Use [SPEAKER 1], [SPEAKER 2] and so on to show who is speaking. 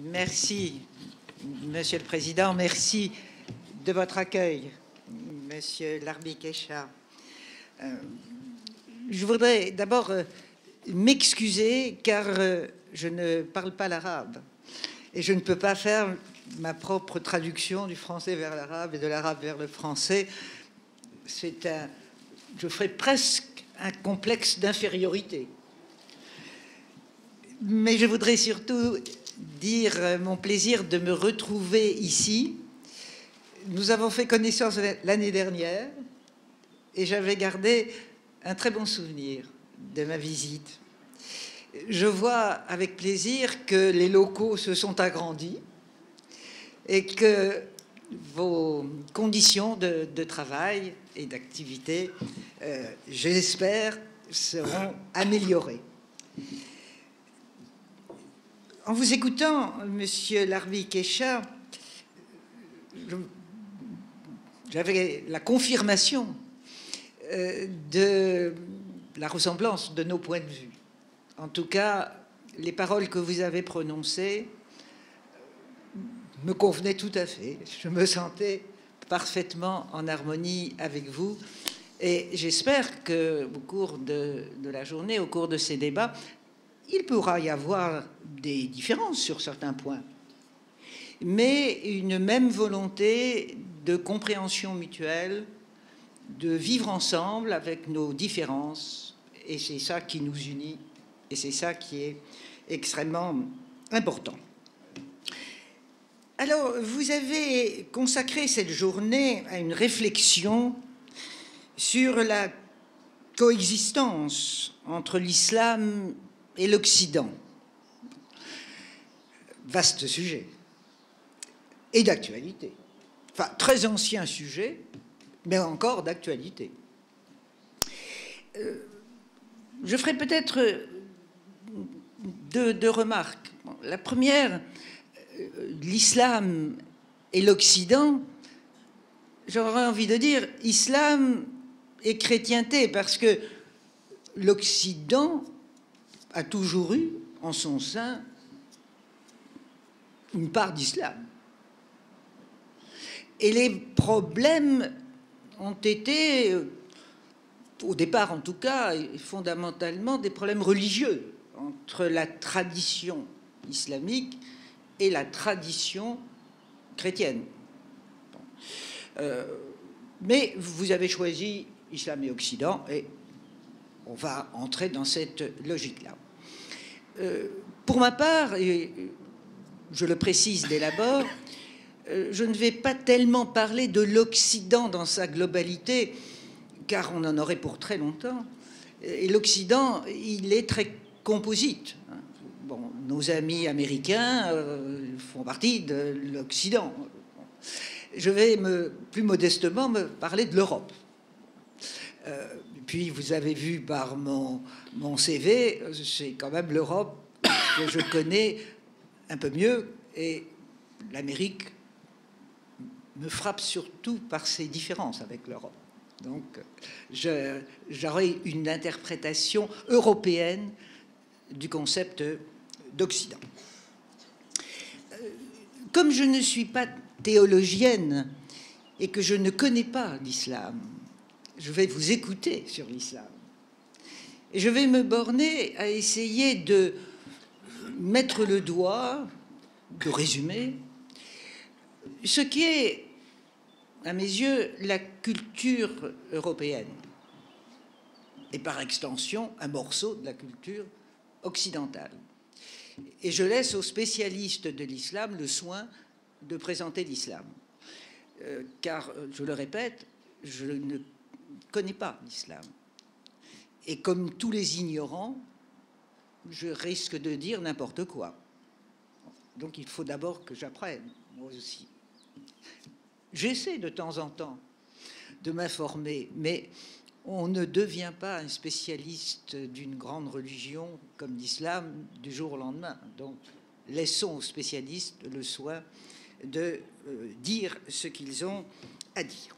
[SPEAKER 1] Merci, Monsieur le Président. Merci de votre accueil, Monsieur Larbi-Kecha. Je voudrais d'abord m'excuser car je ne parle pas l'arabe et je ne peux pas faire ma propre traduction du français vers l'arabe et de l'arabe vers le français. Je ferai presque un complexe d'infériorité. Mais je voudrais surtout dire mon plaisir de me retrouver ici. Nous avons fait connaissance l'année dernière et j'avais gardé un très bon souvenir de ma visite. Je vois avec plaisir que les locaux se sont agrandis et que vos conditions de travail et d'activité, j'espère, seront améliorées. En vous écoutant, Monsieur Larbi-Kecha, j'avais la confirmation de la ressemblance de nos points de vue. En tout cas, les paroles que vous avez prononcées me convenaient tout à fait. Je me sentais parfaitement en harmonie avec vous. Et j'espère qu'au cours de la journée, au cours de ces débats, il pourra y avoir des différences sur certains points, mais une même volonté de compréhension mutuelle, de vivre ensemble avec nos différences, et c'est ça qui nous unit, et c'est ça qui est extrêmement important. Alors, vous avez consacré cette journée à une réflexion sur la coexistence entre l'islam et l'Occident. Vaste sujet. Et d'actualité. Enfin, très ancien sujet, mais encore d'actualité. Je ferai peut-être deux remarques. La première, l'islam et l'Occident, j'aurais envie de dire islam et chrétienté, parce que l'Occident a toujours eu en son sein une part d'islam. Et les problèmes ont été, au départ en tout cas, fondamentalement des problèmes religieux entre la tradition islamique et la tradition chrétienne. Mais vous avez choisi islam et Occident, et on va entrer dans cette logique-là. Pour ma part, et je le précise dès l'abord, je ne vais pas tellement parler de l'Occident dans sa globalité, car on en aurait pour très longtemps. Et l'Occident, il est très composite. Bon, nos amis américains font partie de l'Occident. Je vais plus modestement me parler de l'Europe. Puis vous avez vu par mon CV, c'est quand même l'Europe que je connais un peu mieux, et l'Amérique me frappe surtout par ses différences avec l'Europe. Donc j'aurai une interprétation européenne du concept d'Occident. Comme je ne suis pas théologienne et que je ne connais pas l'islam, je vais vous écouter sur l'islam. Et je vais me borner à essayer de mettre le doigt, de résumer, ce qui est, à mes yeux, la culture européenne. Et par extension, un morceau de la culture occidentale. Et je laisse aux spécialistes de l'islam le soin de présenter l'islam. Car, je le répète, je ne connais pas l'islam. Et comme tous les ignorants, je risque de dire n'importe quoi. Donc il faut d'abord que j'apprenne, moi aussi. J'essaie de temps en temps de m'informer, mais on ne devient pas un spécialiste d'une grande religion comme l'islam du jour au lendemain. Donc laissons aux spécialistes le soin de dire ce qu'ils ont à dire.